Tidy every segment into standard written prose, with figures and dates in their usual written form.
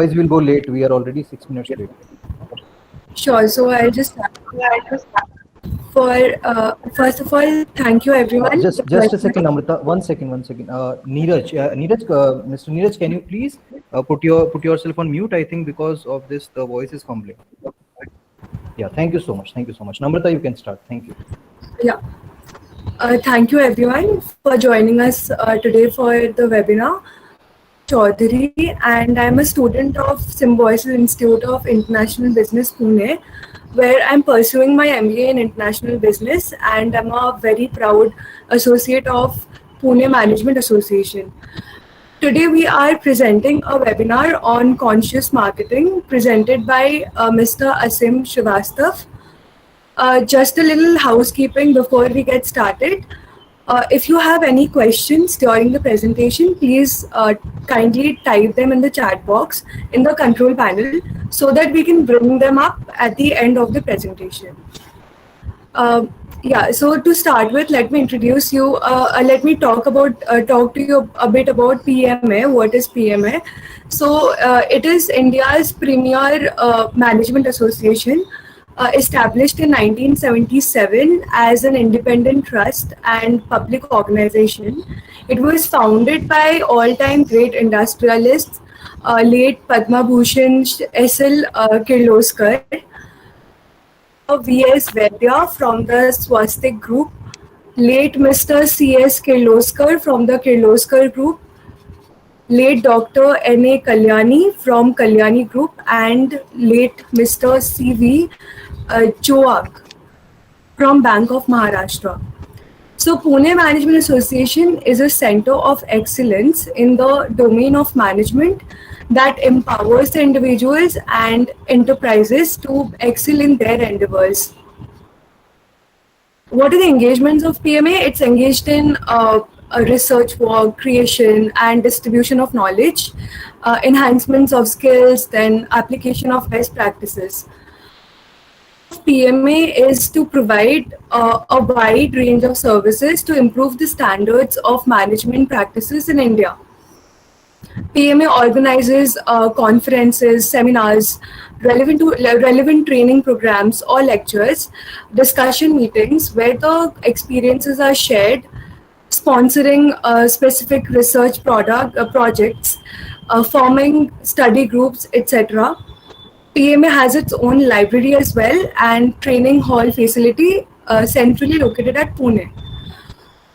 Otherwise, we'll go late. We are already 6 minutes late. Sure. So I'll just start. For first of all, thank you everyone. Just a second, Amrita. One second, one second. Mr. Neeraj, can you please put yourself on mute? I think because of this, the voice is fumbling. Yeah. Thank you so much. Thank you so much. Namrata, you can start. Thank you. Yeah. Thank you everyone for joining us today for the webinar. Chaudhary, and I'm a student of Symbiosis Institute of International Business, Pune, where I'm pursuing my MBA in International Business, and I'm a very proud associate of Pune Management Association. Today we are presenting a webinar on conscious marketing presented by Mr. Asim Srivastav. Just a little housekeeping before we get started. If you have any questions during the presentation, please kindly type them in the chat box in the control panel so that we can bring them up at the end of the presentation. Yeah, so to start with, let me introduce you, let me talk to you a bit about PMA. What is PMA? So it is India's premier management association, established in 1977 as an independent trust and public organization. It was founded by all-time great industrialists, late Padma Bhushan S.L. Kirloskar, V.S. Vaidya from the Swastik Group, late Mr. C.S. Kirloskar from the Kirloskar Group, late Dr. N.A. Kalyani from Kalyani Group, and late Mr. C.V. Choak from Bank of Maharashtra. So Pune Management Association is a center of excellence in the domain of management that empowers the individuals and enterprises to excel in their endeavors. What are the engagements of PMA? It's engaged in research work, creation and distribution of knowledge, enhancements of skills, then application of best practices. PMA is to provide a wide range of services to improve the standards of management practices in India. PMA organizes conferences, seminars, relevant training programs or lectures, discussion meetings where the experiences are shared, sponsoring specific research projects, forming study groups, etc. PMA has its own library as well and training hall facility centrally located at Pune.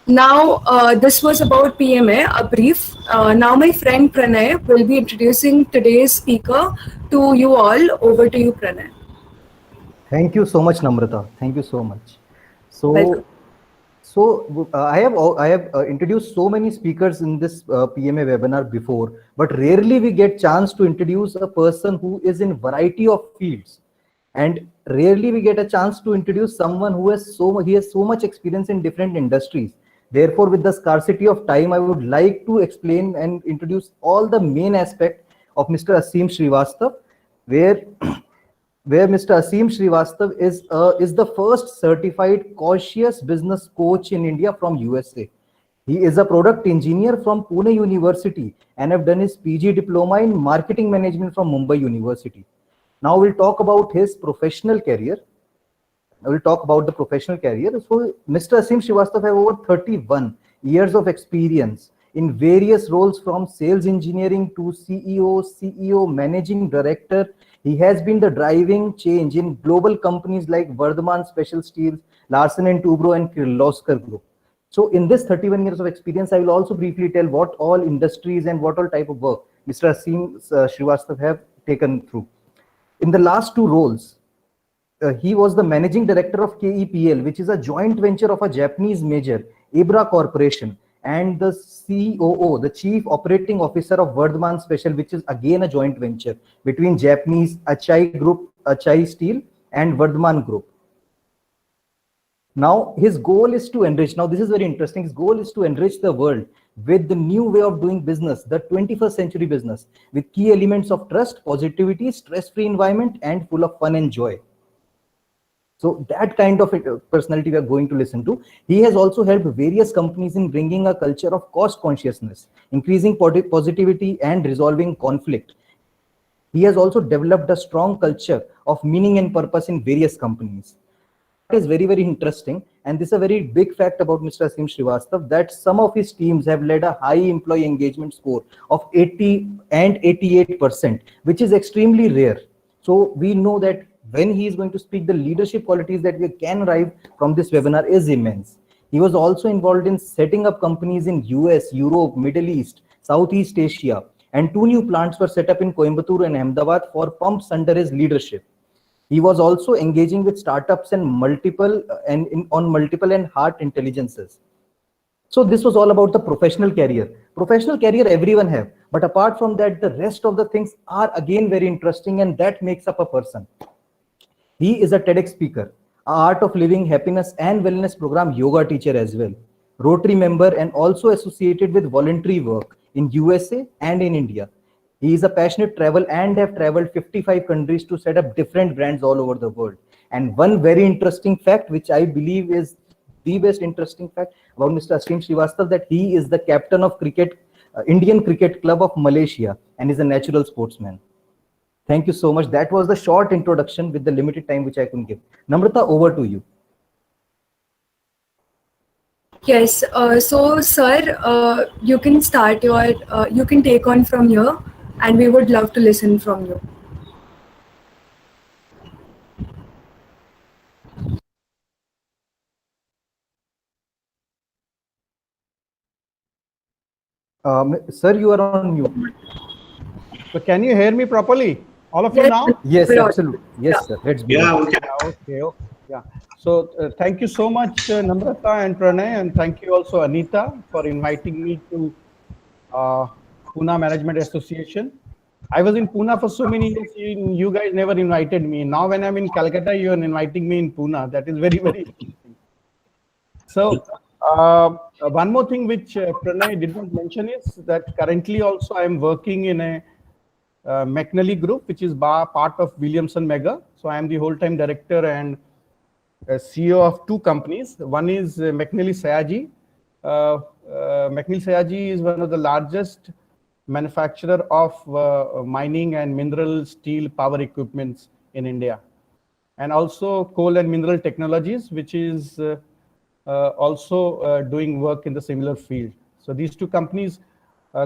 Now, this was about PMA, a brief. Now my friend Pranay will be introducing today's speaker to you all. Over to you, Pranay. Thank you so much, Namrata. Thank you so much. Welcome. I have introduced so many speakers in this PMA webinar before, but rarely we get chance to introduce a person who is in variety of fields, and rarely we get a chance to introduce someone who has so much experience in different industries. Therefore, with the scarcity of time, I would like to explain and introduce all the main aspect of Mr. Asim Srivastav, where Mr. Asim Srivastav is the first certified conscious business coach in India from USA. He is a product engineer from Pune University and have done his PG diploma in marketing management from Mumbai University. Now we'll talk about his professional career. I will talk about the professional career. So Mr. Asim Srivastav have over 31 years of experience in various roles from sales engineering to CEO, managing director. He has been the driving change in global companies like Vardhman Special Steels, Larsen & Toubro and Kirloskar Group. So in this 31 years of experience, I will also briefly tell what all industries and what all type of work Mr. Asim Srivastav have taken through. In the last two roles, he was the managing director of KEPL, which is a joint venture of a Japanese major, Ebra Corporation, and the COO, the Chief Operating Officer of Vardhman Special, which is again a joint venture between Japanese Achai Group, Achai Steel, and Vardhman Group. Now, his goal is to enrich. Now, this is very interesting. His goal is to enrich the world with the new way of doing business, the 21st century business, with key elements of trust, positivity, stress-free environment, and full of fun and joy. So that kind of personality we are going to listen to. He has also helped various companies in bringing a culture of cost consciousness, increasing positivity and resolving conflict. He has also developed a strong culture of meaning and purpose in various companies. That is very, very interesting. And this is a very big fact about Mr. Asim Srivastav, that some of his teams have led a high employee engagement score of 80 and 88%, which is extremely rare. So we know that when he is going to speak, the leadership qualities that we can derive from this webinar is immense. He was also involved in setting up companies in US, Europe, Middle East, Southeast Asia, and 2 new plants were set up in Coimbatore and Ahmedabad for pumps under his leadership. He was also engaging with startups and on multiple and heart intelligences. So this was all about the professional career. Professional career everyone have, but apart from that, the rest of the things are again very interesting, and that makes up a person. He is a TEDx speaker, a Art of Living Happiness and Wellness program yoga teacher as well, Rotary member, and also associated with voluntary work in USA and in India. He is a passionate travel and have traveled 55 countries to set up different brands all over the world. And one very interesting fact, which I believe is the best interesting fact about Mr. Asim Srivastav, that he is the captain of Indian Cricket Club of Malaysia and is a natural sportsman. Thank you so much. That was the short introduction with the limited time which I could give. Namrata, over to you. Yes, so sir, you can start you can take on from here, and we would love to listen from you. Sir, you are on mute. So can you hear me properly? All of you Yes, now? Yes, we're absolutely. Yes, sir. Let's begin. Yeah, we can. Okay. Yeah. So thank you so much, Namrata and Pranay, and thank you also, Anita, for inviting me to Pune Management Association. I was in Pune for so many years. You guys never invited me. Now when I'm in Calcutta, you are inviting me in Pune. That is very, very interesting. So one more thing which Pranay did not mention is that currently also I am working in a McNally Group, which is part of Williamson Mega. So I am the whole-time director and CEO of 2 companies. One is McNally Sayaji. McNally Sayaji is one of the largest manufacturer of mining and mineral steel power equipments in India. And also Coal and Mineral Technologies, which is also doing work in the similar field. So these 2 companies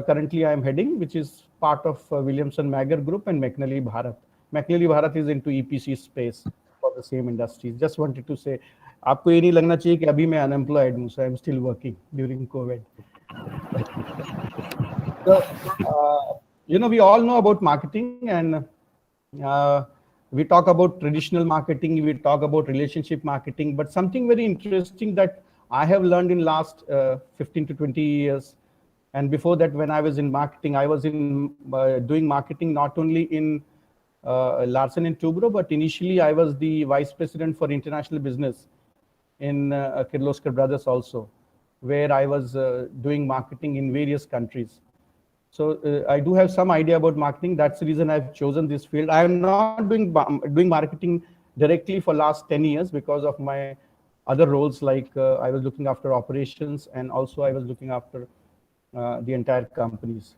currently I am heading, which is part of Williamson Magar Group and McNally Bharat. McNally Bharat is into EPC space for the same industries. Just wanted to say, आपको ये नहीं लगना चाहिए कि अभी मैं unemployed हूँ, so I'm still working during COVID. So, we all know about marketing, and we talk about traditional marketing, we talk about relationship marketing, but something very interesting that I have learned in last 15 to 20 years. And before that, when I was in marketing, I was in doing marketing not only in Larsen and Toubro, but initially I was the vice president for international business in Kirloskar Brothers also, where I was doing marketing in various countries. So I do have some idea about marketing. That's the reason I've chosen this field. I am not doing marketing directly for last 10 years because of my other roles, like I was looking after operations, and also I was looking after the entire companies.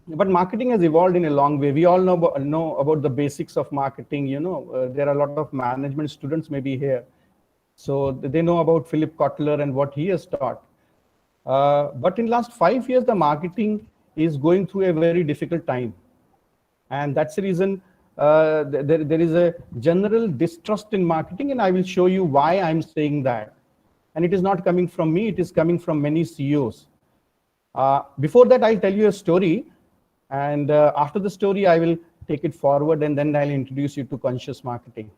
But marketing has evolved in a long way. We all know about the basics of marketing. There are a lot of management students maybe here, so they know about Philip Kotler and what he has taught. But in last 5 years, the marketing is going through a very difficult time, and that's the reason there is a general distrust in marketing, and I will show you why I'm saying that. And it is not coming from me; it is coming from many CEOs. Before that, I'll tell you a story, and after the story, I will take it forward, and then I'll introduce you to conscious marketing.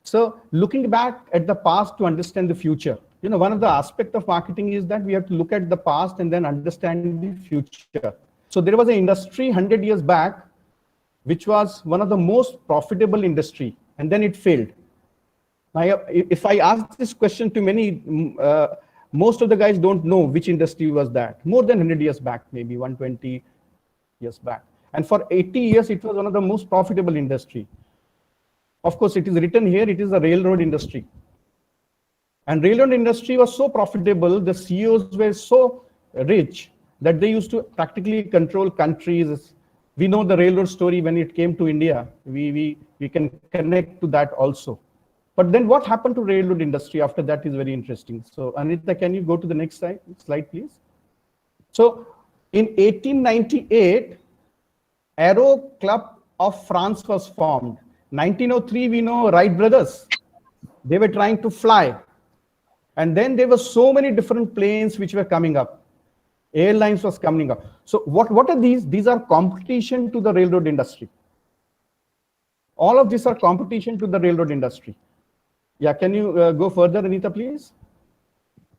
So looking back at the past to understand the future, one of the aspects of marketing is that we have to look at the past and then understand the future. So there was an industry 100 years back, which was one of the most profitable industry, and then it failed. Now, if I ask this question to many, most of the guys don't know which industry was that. More than 100 years back, maybe 120 years back. And for 80 years, it was one of the most profitable industry. Of course, it is written here, it is the railroad industry. And railroad industry was so profitable, the CEOs were so rich that they used to practically control countries, We know the railroad story when it came to India. We can connect to that also. But then what happened to railroad industry after that is very interesting. So Anita, can you go to the next slide, please? So in 1898, Aero Club of France was formed. 1903, we know Wright brothers. They were trying to fly. And then there were so many different planes which were coming up. Airlines was coming up. So what are these? These are competition to the railroad industry. All of these are competition to the railroad industry. Yeah, can you go further, Anita, please?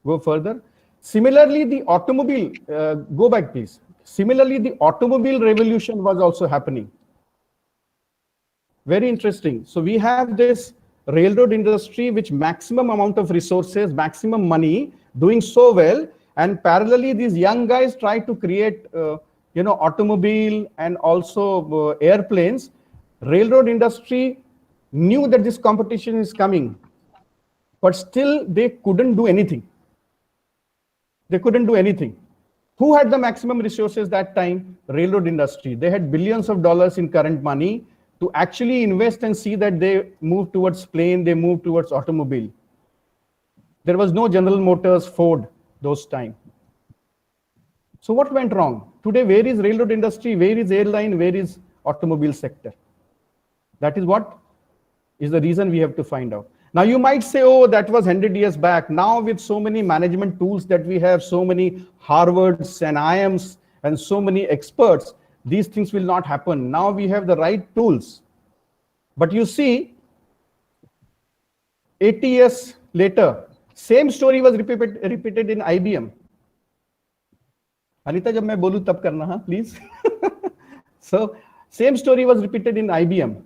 Go further. Similarly, the automobile, go back, please. Similarly, the automobile revolution was also happening. Very interesting. So we have this railroad industry, which maximum amount of resources, maximum money, doing so well. And parallelly, these young guys try to create, automobile and also airplanes. Railroad industry knew that this competition is coming, but still they couldn't do anything. They couldn't do anything. Who had the maximum resources that time? Railroad industry. They had billions of dollars in current money to actually invest and see that they move towards plane, they move towards automobile. There was no General Motors, Ford, those time. So what went wrong? Today, where is railroad industry? Where is airline? Where is automobile sector? That is what is the reason we have to find out. Now you might say, oh, that was 100 years back. Now with so many management tools that we have, so many Harvards and IIMs and so many experts, these things will not happen. Now we have the right tools. But you see, 80 years later, same story was repeated in IBM. Anita, jab main bolu tab karna, ha, please. So same story was repeated in IBM.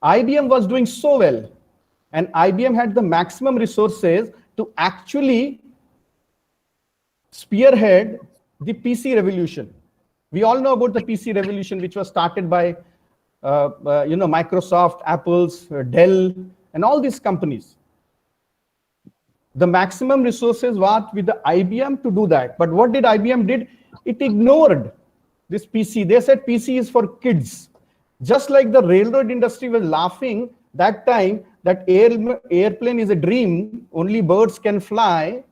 IBM was doing so well, and IBM had the maximum resources to actually spearhead the PC revolution. We all know about the PC revolution, which was started by Microsoft, Apple's, Dell, and all these companies. The maximum resources were with the IBM to do that. But what did IBM did? It ignored this PC. They said PC is for kids. Just like the railroad industry was laughing that time that airplane is a dream, only birds can fly,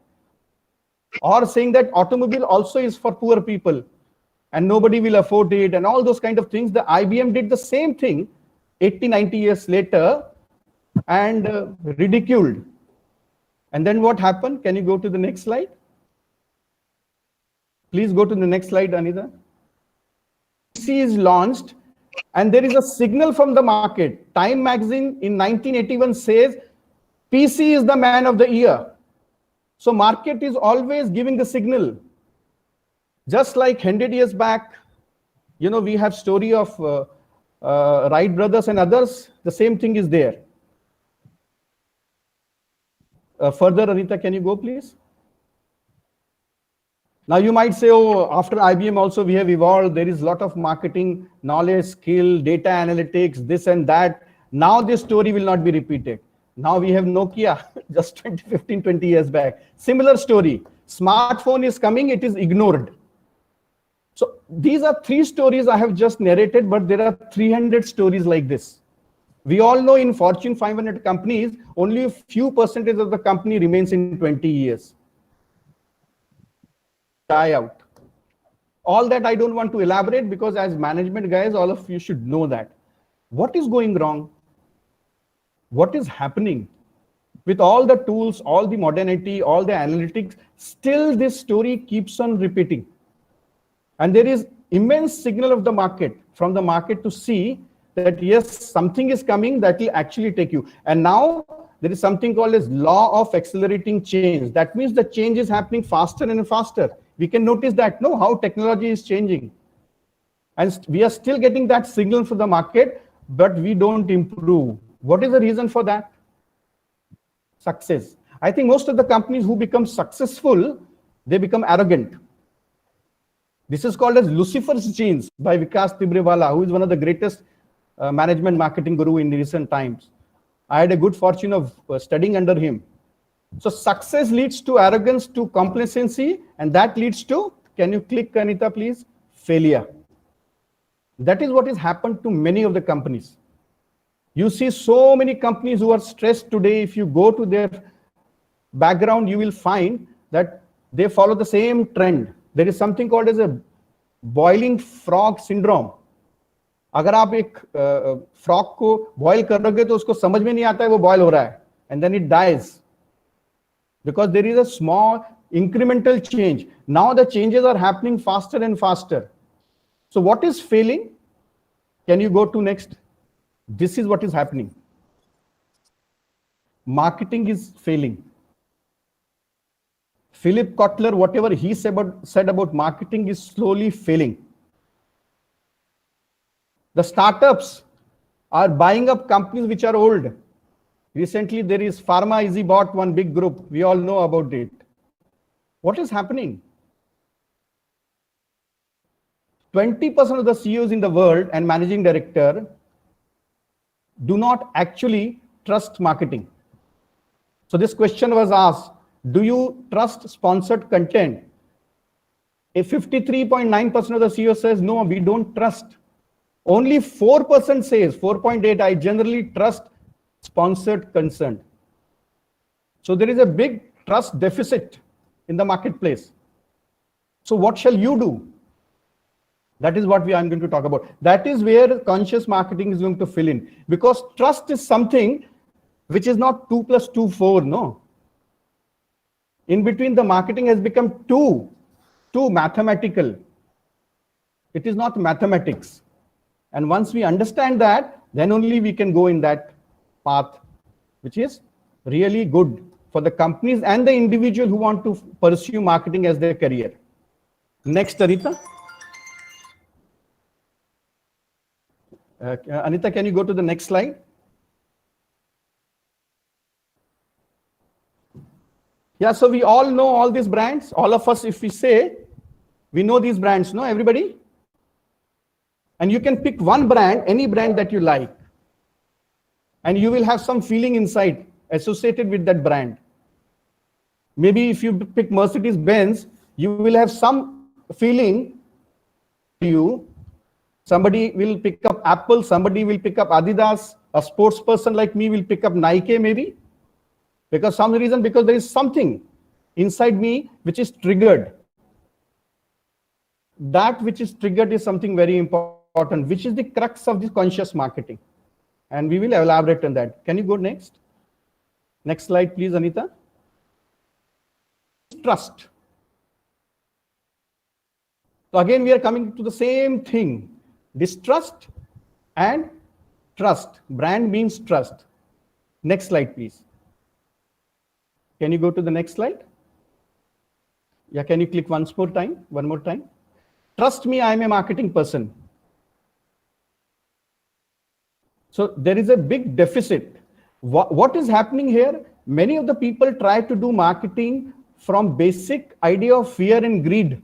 or saying that automobile also is for poor people and nobody will afford it, and all those kind of things. The IBM did the same thing 80, 90 years later and ridiculed. And then what happened? Can you go to the next slide? Please go to the next slide, Anita. PC is launched and there is a signal from the market. Time magazine in 1981 says PC is the man of the year. So market is always giving the signal. Just like 100 years back, we have story of Wright brothers and others. The same thing is there. Further, Anita, can you go, please? Now you might say, oh, after IBM also we have evolved. There is a lot of marketing, knowledge, skill, data analytics, this and that. Now this story will not be repeated. Now we have Nokia just 15, 20 years back. Similar story. Smartphone is coming, it is ignored. So these are 3 stories I have just narrated, but there are 300 stories like this. We all know in Fortune 500 companies, only a few percentage of the company remains in 20 years. Die out. All that I don't want to elaborate, because as management guys, all of you should know that. What is going wrong? What is happening? With all the tools, all the modernity, all the analytics, still this story keeps on repeating. And there is immense signal of the market, from the market to see that yes, something is coming that will actually take you. And now there is something called as law of accelerating change. That means the change is happening faster and faster. We can notice that, no, how technology is changing. And we are still getting that signal from the market, but we don't improve. What is the reason for that? Success. I think most of the companies who become successful, they become arrogant. This is called as Lucifer's genes by Vikas Tibrewala, who is one of the greatest management marketing guru in recent times. I had a good fortune of studying under him. So success leads to arrogance, to complacency, and that leads to, can you click, Anita, please? Failure. That is what has happened to many of the companies. You see so many companies who are stressed today. If you go to their background, you will find that they follow the same trend. There is something called as a boiling frog syndrome. अगर आप एक frog को boil करोगे तो उसको समझ में नहीं आता है वो बॉयल हो रहा है, and then it dies because there is a small incremental change. Now the changes are happening faster and faster. So what is failing? Can you go to next? This is what is happening. Marketing is failing. Philip Kotler, whatever he said about marketing is slowly failing. The startups are buying up companies which are old. Recently, there is Pharma Easy bought one big group. We all know about it. What is happening? 20% of the CEOs in the world and managing director do not actually trust marketing. So this question was asked, do you trust sponsored content? A 53.9% of the CEO says, no, we don't trust. Only 4% says, 4.8, I generally trust sponsored content. So there is a big trust deficit in the marketplace. So what shall you do? That is what I'm going to talk about. That is where conscious marketing is going to fill in. Because trust is something which is not 2 plus 2, 4, no. In between, the marketing has become too mathematical. It is not mathematics. And once we understand that, then only we can go in that path, which is really good for the companies and the individual who want to pursue marketing as their career. Next, Anita. Anita, can you go to the next slide? Yeah, so we all know all these brands. All of us, if we say, we know these brands, no, everybody? And you can pick one brand, any brand that you like. And you will have some feeling inside associated with that brand. Maybe if you pick Mercedes-Benz, you will have some feeling you. Somebody will pick up Apple, somebody will pick up Adidas, a sports person like me will pick up Nike maybe. Because some reason, because there is something inside me which is triggered. That which is triggered is something very important, which is the crux of this conscious marketing. And we will elaborate on that. Can you go next? Next slide, please, Anita. Trust. So again, we are coming to the same thing. Distrust and trust. Brand means trust. Next slide, please. Can you go to the next slide? Yeah, can you click one more time? Trust me, I am a marketing person. So there is a big deficit. What is happening here? Many of the people try to do marketing from basic idea of fear and greed.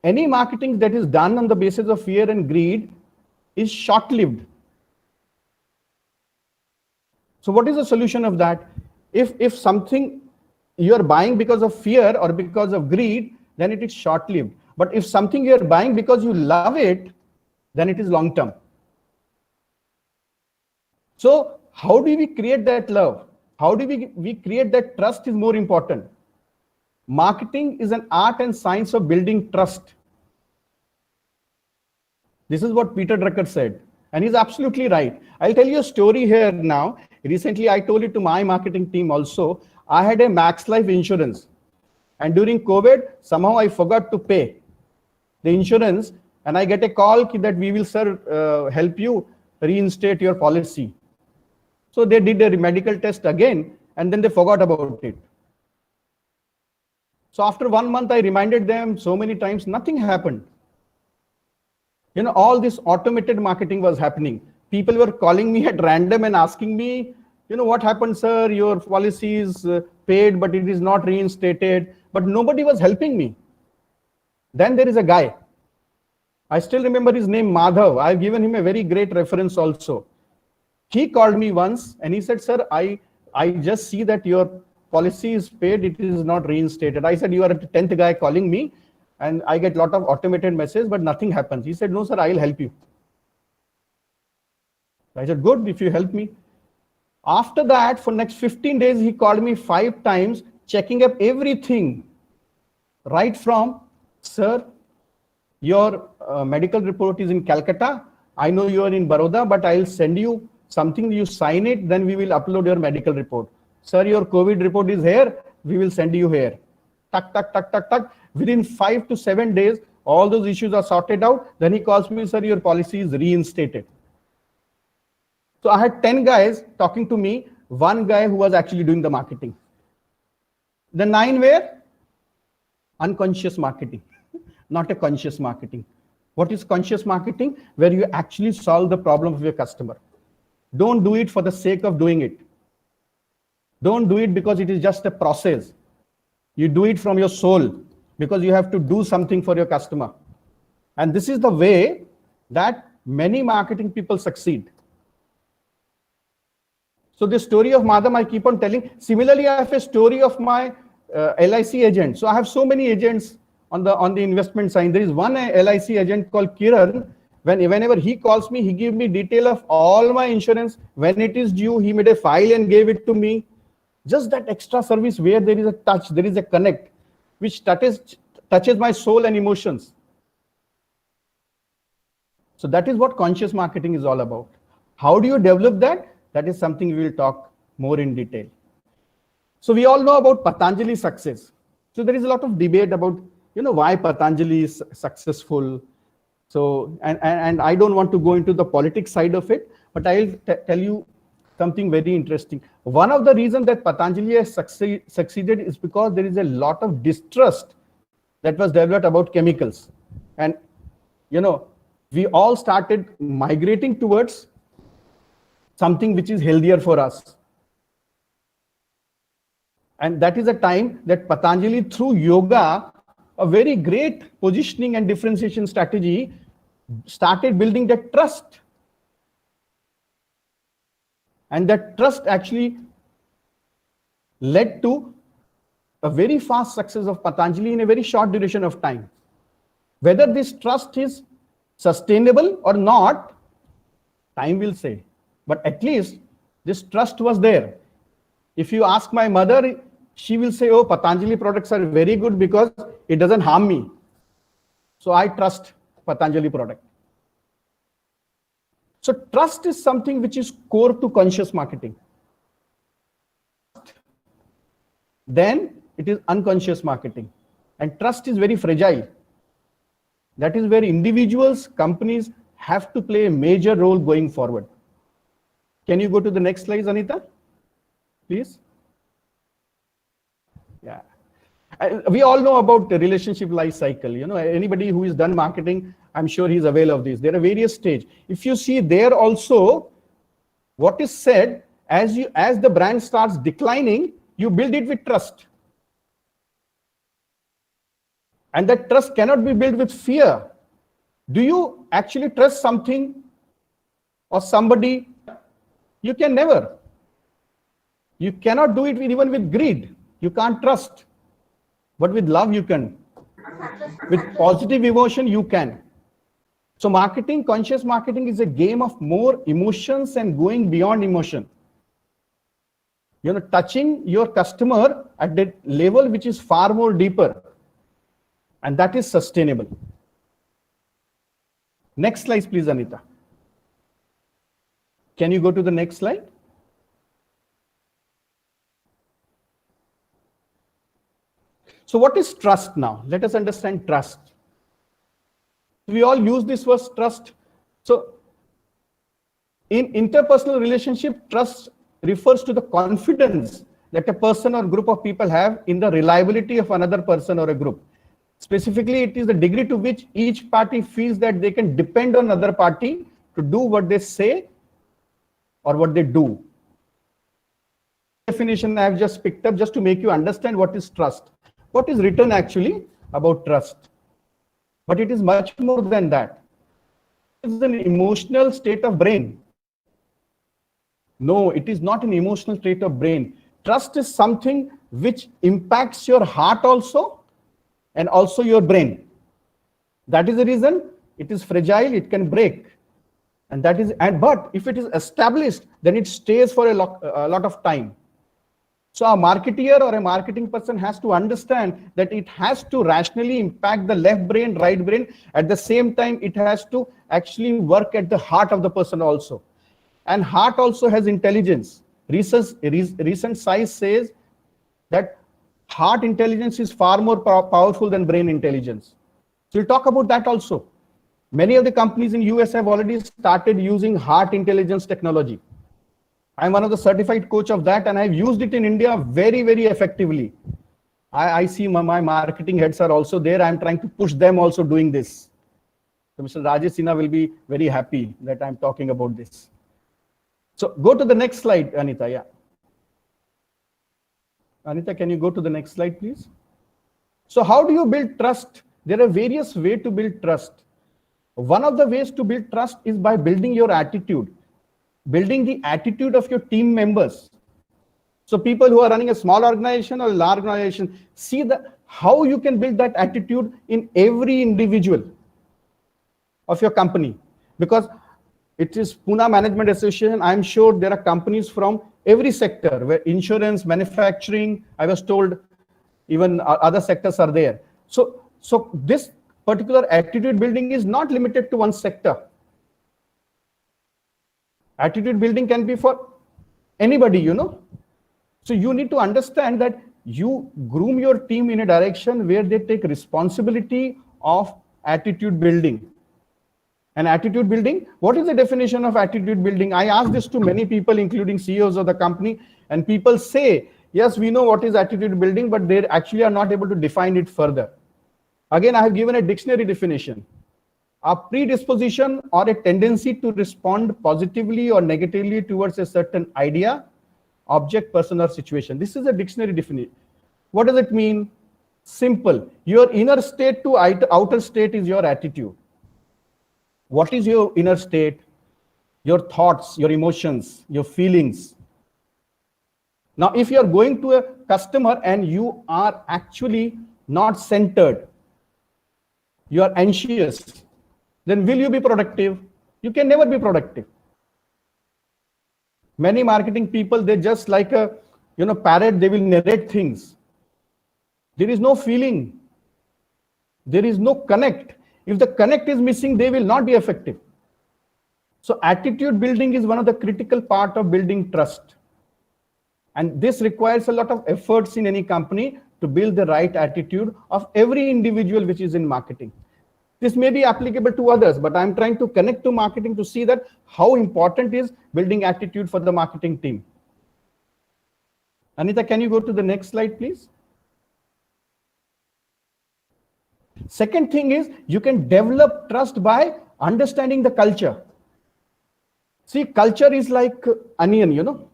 Any marketing that is done on the basis of fear and greed is short-lived. So what is the solution of that? If something you are buying because of fear or because of greed, then it is short-lived. But if something you are buying because you love it, then it is long-term. So how do we create that love? How do we create that trust is more important. Marketing is an art and science of building trust. This is what Peter Drucker said. And he's absolutely right. I'll tell you a story here now. Recently, I told it to my marketing team also. I had a Max Life insurance. And during COVID, somehow I forgot to pay the insurance. And I get a call that we will, sir, help you reinstate your policy. So they did a medical test again, and then they forgot about it. So after 1 month, I reminded them so many times, nothing happened. You know, all this automated marketing was happening. People were calling me at random and asking me, you know, what happened, sir? Your policy is paid, but it is not reinstated. But nobody was helping me. Then there is a guy. I still remember his name, Madhav. I've given him a very great reference also. He called me once and he said, sir, I just see that your policy is paid. It is not reinstated. I said, you are the 10th guy calling me. and I get a lot of automated messages, but nothing happens. He said, no, sir, I'll help you. I said, good, if you help me. After that, for next 15 days, he called me 5 times, checking up everything. Right from, sir, your medical report is in Calcutta. I know you are in Baroda, but I'll send you something, you sign it, then we will upload your medical report. Sir, your COVID report is here, we will send you here. Tuck, tuck, tuck, tuck, tuck. Within 5 to 7 days, all those issues are sorted out. Then he calls me, sir, your policy is reinstated. So I had 10 guys talking to me, 1 guy who was actually doing the marketing. The 9 were unconscious marketing, not a conscious marketing. What is conscious marketing? Where you actually solve the problem of your customer. Don't do it for the sake of doing it. Don't do it because it is just a process. You do it from your soul because you have to do something for your customer. And this is the way that many marketing people succeed. So the story of Madam, I keep on telling. Similarly, I have a story of my LIC agent. So I have so many agents on the investment side. There is one LIC agent called Kiran. Whenever he calls me, he gives me detail of all my insurance. When it is due, he made a file and gave it to me. Just that extra service where there is a touch, there is a connect, which touches my soul and emotions. So that is what conscious marketing is all about. How do you develop that? That is something we will talk more in detail. So we all know about Patanjali's success. So there is a lot of debate about, why Patanjali is successful. So, and I don't want to go into the politics side of it, but I'll tell you something very interesting. One of the reasons that Patanjali has succeeded is because there is a lot of distrust that was developed about chemicals. And, we all started migrating towards something which is healthier for us. And that is a time that Patanjali, through yoga, a very great positioning and differentiation strategy, started building that trust. And that trust actually led to a very fast success of Patanjali in a very short duration of time. Whether this trust is sustainable or not, time will say. But at least this trust was there. If you ask my mother, she will say, oh, Patanjali products are very good because it doesn't harm me. So I trust Patanjali product. So trust is something which is core to conscious marketing. Then it is unconscious marketing. And trust is very fragile. That is where individuals, companies have to play a major role going forward. Can you go to the next slide, Anita? Please. Yeah. We all know about the relationship life cycle. Anybody who has done marketing, I'm sure he's aware of this. There are various stages. If you see there also, what is said, as the brand starts declining, you build it with trust. And that trust cannot be built with fear. Do you actually trust something or somebody? You can never. You cannot do it even with greed. You can't trust. But with love, you can. With positive emotion, you can. So marketing, conscious marketing is a game of more emotions and going beyond emotion. Touching your customer at that level which is far more deeper. And that is sustainable. Next slide, please, Anita. Can you go to the next slide? So what is trust now? Let us understand trust. We all use this word trust. So in interpersonal relationship, trust refers to the confidence that a person or group of people have in the reliability of another person or a group. Specifically, it is the degree to which each party feels that they can depend on another party to do what they say or what they do. Definition I have just picked up just to make you understand what is trust. What is written actually about trust? But it is much more than that. It is an emotional state of brain. No, it is not an emotional state of brain. Trust is something which impacts your heart also, and also your brain. That is the reason it is fragile, it can break. And that is, but if it is established, then it stays for a lot of time. So a marketeer or a marketing person has to understand that it has to rationally impact the left brain, right brain. At the same time, it has to actually work at the heart of the person also. And heart also has intelligence. Recent science says that heart intelligence is far more powerful than brain intelligence. So we'll talk about that also. Many of the companies in US have already started using heart intelligence technology. I'm one of the certified coach of that, and I've used it in India very, very effectively. I see my marketing heads are also there. I'm trying to push them also doing this. So Mr. Rajesh Sinha will be very happy that I'm talking about this. So go to the next slide, Anita. Yeah. Anita, can you go to the next slide, please? So how do you build trust? There are various ways to build trust. One of the ways to build trust is by building your attitude. Building the attitude of your team members. So people who are running a small organization or a large organization, see how you can build that attitude in every individual of your company. Because it is Pune Management Association, I'm sure there are companies from every sector, where insurance, manufacturing, I was told even other sectors are there. So this particular attitude building is not limited to one sector. Attitude building can be for anybody, you know. So you need to understand that you groom your team in a direction where they take responsibility of attitude building. And attitude building, what is the definition of attitude building? I ask this to many people, including CEOs of the company, and people say, yes, we know what is attitude building, but they actually are not able to define it further. Again, I have given a dictionary definition. A predisposition or a tendency to respond positively or negatively towards a certain idea, object, person, or situation. This is a dictionary definition. What does it mean? Simple. Your inner state to outer state is your attitude. What is your inner state? Your thoughts, your emotions, your feelings. Now, if you are going to a customer and you are actually not centered, you are anxious, then will you be productive? You can never be productive. Many marketing people, they just like a parrot, they will narrate things. There is no feeling. There is no connect. If the connect is missing, they will not be effective. So attitude building is one of the critical part of building trust. And this requires a lot of efforts in any company to build the right attitude of every individual which is in marketing. This may be applicable to others, but I'm trying to connect to marketing to see that how important is building attitude for the marketing team. Anita, can you go to the next slide, please? Second thing is you can develop trust by understanding the culture. See, culture is like onion,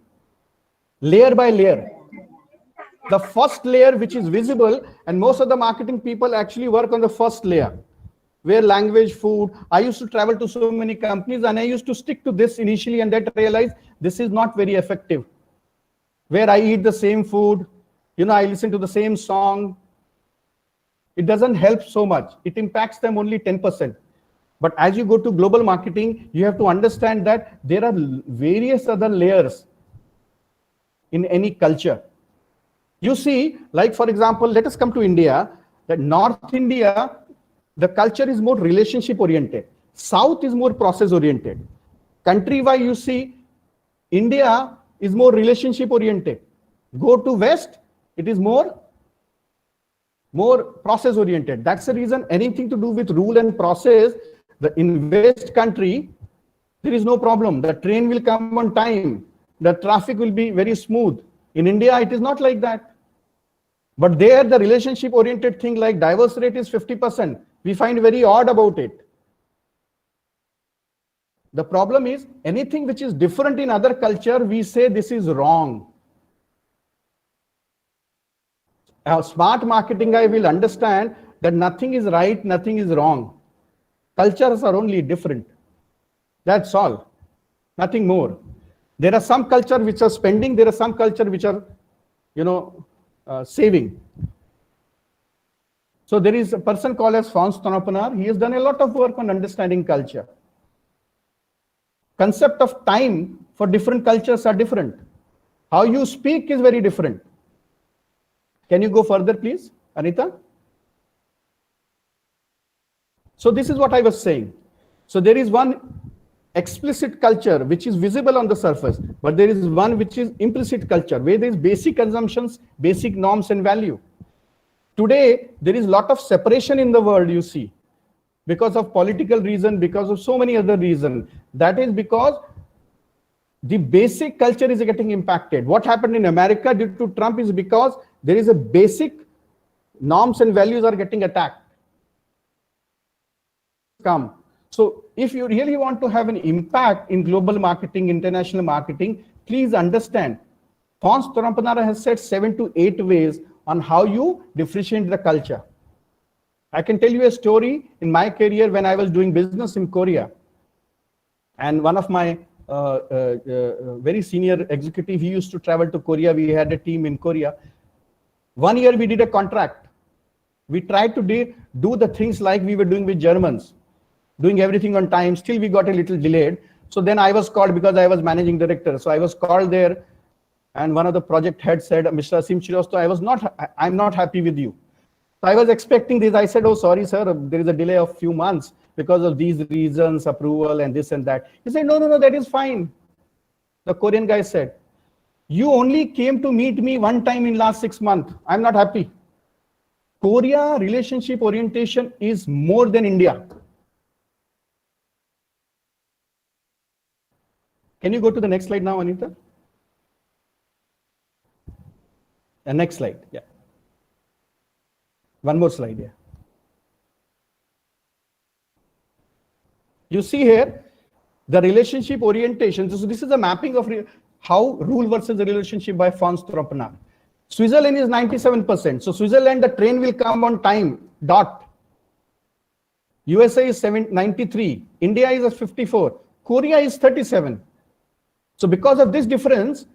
layer by layer. The first layer which is visible, and most of the marketing people actually work on the first layer, where language, food. I used to travel to so many companies and I used to stick to this initially, and then realize this is not very effective. Where I eat the same food, I listen to the same song. It doesn't help so much. It impacts them only 10%. But as you go to global marketing, you have to understand that there are various other layers in any culture. You see, like for example, let us come to India, that North India, the culture is more relationship oriented. South is more process oriented. Country-wise, you see, India is more relationship oriented. Go to West, it is more process oriented. That's the reason anything to do with rule and process, in West country, there is no problem. The train will come on time. The traffic will be very smooth. In India, it is not like that. But there, the relationship oriented thing like divorce rate is 50%. We find very odd about it. The problem is anything which is different in other culture, we say this is wrong. A smart marketing guy will understand that nothing is right, nothing is wrong. Cultures are only different. That's all. Nothing more. There are some culture which are spending, there are some culture which are, saving. So there is a person called as Franz Tronopner. He has done a lot of work on understanding culture. Concept of time for different cultures are different. How you speak is very different. Can you go further, please, Anita? So this is what I was saying. So there is one explicit culture which is visible on the surface, but there is one which is implicit culture, where there is basic assumptions, basic norms and value. Today, there is a lot of separation in the world, you see, because of political reason, because of so many other reasons. That is because the basic culture is getting impacted. What happened in America due to Trump is because there is a basic norms and values are getting attacked. Come. So if you really want to have an impact in global marketing, international marketing, please understand, Franz Tronopner has said 7 to 8 ways on how you differentiate the culture. I can tell you a story in my career when I was doing business in Korea. And one of my very senior executive, he used to travel to Korea. We had a team in Korea. 1 year we did a contract. We tried to do the things like we were doing with Germans, doing everything on time. Still we got a little delayed. So then I was called because I was managing director. So I was called there. And one of the project heads said, Mr. Asim Chirasto, I'm not happy with you. So I was expecting this. I said, oh, sorry, sir, there is a delay of few months because of these reasons, approval and this and that. He said, no, that is fine. The Korean guy said, you only came to meet me one time in last 6 months. I'm not happy. Korea relationship orientation is more than India. Can you go to the next slide now, Anita? The next slide, yeah. One more slide here. You see here, the relationship orientation. So this is a mapping of how rule versus the relationship by Franz Tronopner. Switzerland is 97%. So Switzerland, the train will come on time, dot. USA is 93. India is 54. Korea is 37. So because of this difference,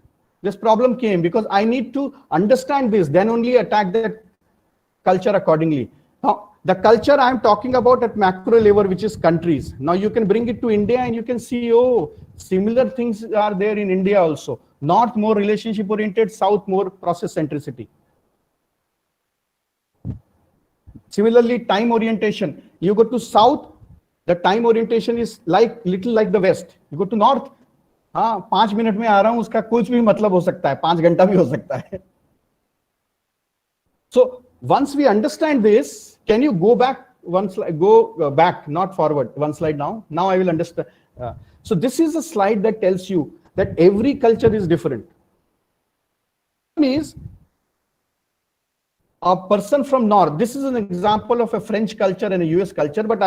this problem came, because I need to understand this, then only attack the culture accordingly. Now, the culture I'm talking about at macro level, which is countries. Now you can bring it to India and you can see, oh, similar things are there in India also. North more relationship oriented, South more process centricity. Similarly, time orientation. You go to South, the time orientation is little like the West. You go to North, 5 minute में आ रहा हूं, उसका कुछ भी मतलब हो सकता है, 5 घंटा भी हो सकता है. So once we understand this, can you go back one slide, go back, not forward, one slide now. Now I will understand. So this is a slide that tells you that every culture is different. One is a person from North. This is an example of a French culture and a US culture, but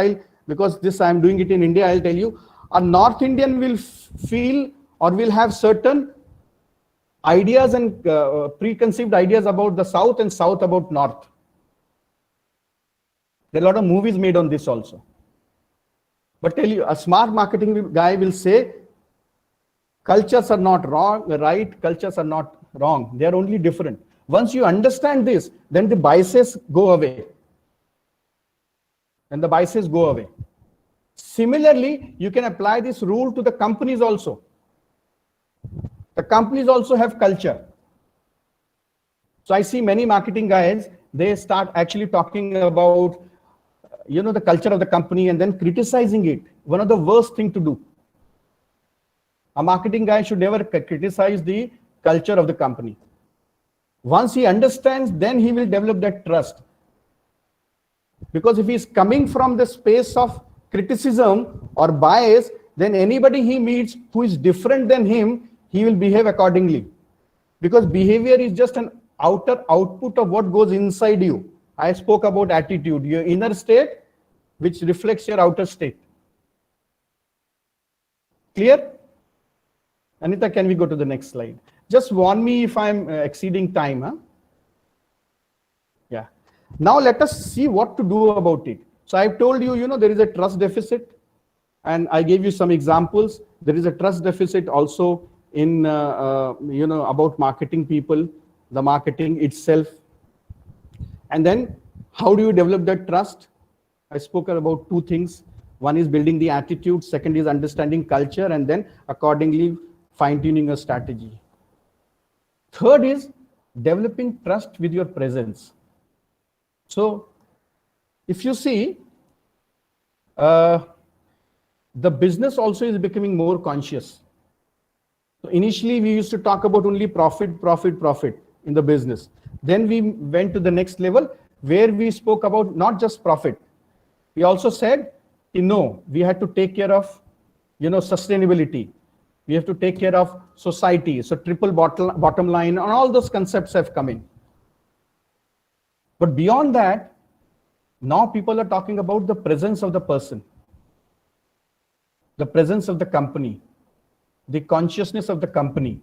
because this I am doing it in India, I'll tell you, a North Indian will feel or will have certain ideas and preconceived ideas about the South and South about North. There are a lot of movies made on this also. But tell you, a smart marketing guy will say, cultures are not wrong, right? Cultures are not wrong. They are only different. Once you understand this, then the biases go away. And the biases go away. Similarly, you can apply this rule to the companies also. The companies also have culture. So I see many marketing guys, they start actually talking about, the culture of the company and then criticizing it. One of the worst thing to do. A marketing guy should never criticize the culture of the company. Once he understands, then he will develop that trust. Because if he is coming from the space of criticism or bias, then anybody he meets who is different than him, he will behave accordingly. Because behavior is just an outer output of what goes inside you. I spoke about attitude, your inner state, which reflects your outer state. Clear? Anita, can we go to the next slide? Just warn me if I'm exceeding time. Huh? Yeah. Now let us see what to do about it. So I've told you, there is a trust deficit. And I gave you some examples. There is a trust deficit also in, about marketing people, the marketing itself. And then How do you develop that trust? I spoke about two things. One is building the attitude, second is understanding culture, and then accordingly fine-tuning a strategy. Third is developing trust with your presence. So if you see, the business also is becoming more conscious. So initially we used to talk about only profit, profit, profit in the business. Then we went to the next level where we spoke about not just profit. We also said, no, we had to take care of, sustainability. We have to take care of society. So triple bottom line and all those concepts have come in. But beyond that, now people are talking about the presence of the person, the presence of the company, the consciousness of the company.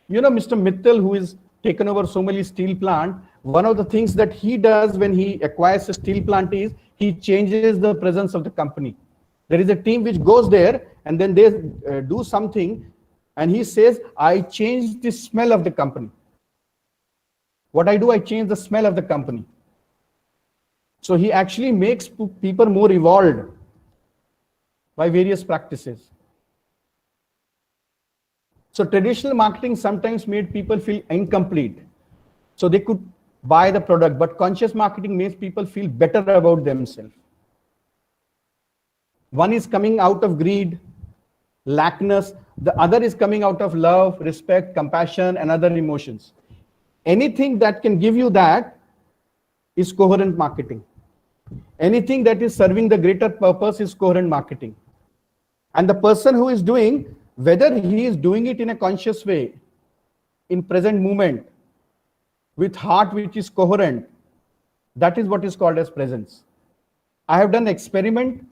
Mr. Mittal, who is taken over so many steel plant, one of the things that he does when he acquires a steel plant is he changes the presence of the company. There is a team which goes there and then they do something and he says, I change the smell of the company. What I do, I change the smell of the company. So he actually makes people more evolved by various practices. So traditional marketing sometimes made people feel incomplete. So they could buy the product, but conscious marketing makes people feel better about themselves. One is coming out of greed, lackness. The other is coming out of love, respect, compassion, and other emotions. Anything that can give you that is coherent marketing. Anything that is serving the greater purpose is coherent marketing. And the person who is doing, whether he is doing it in a conscious way, in present moment, with heart which is coherent, that is what is called as presence. I have done experiment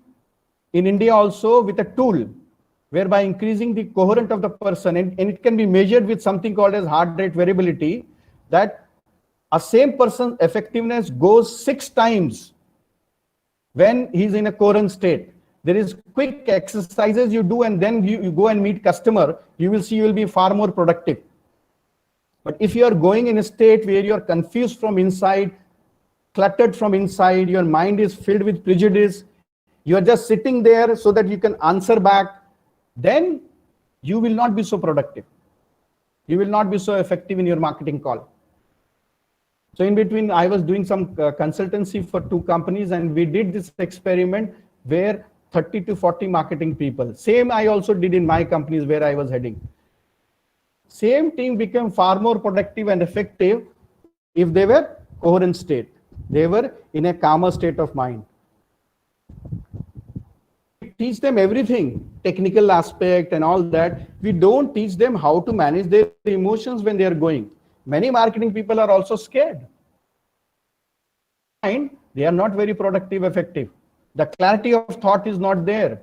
in India also with a tool whereby increasing the coherent of the person, and it can be measured with something called as heart rate variability, that a same person's effectiveness goes 6 times when he's in a coherent state. There is quick exercises you do and then you go and meet customer, you will see you will be far more productive. But if you are going in a state where you are confused from inside, cluttered from inside, your mind is filled with prejudice, you are just sitting there so that you can answer back, then you will not be so productive. You will not be so effective in your marketing call. So in between, I was doing some consultancy for 2 companies and we did this experiment where 30 to 40 marketing people. Same I also did in my companies where I was heading. Same team became far more productive and effective if they were coherent state. They were in a calmer state of mind. We teach them everything, technical aspect and all that. We don't teach them how to manage their emotions when they are going. Many marketing people are also scared. They are not very productive, effective. The clarity of thought is not there.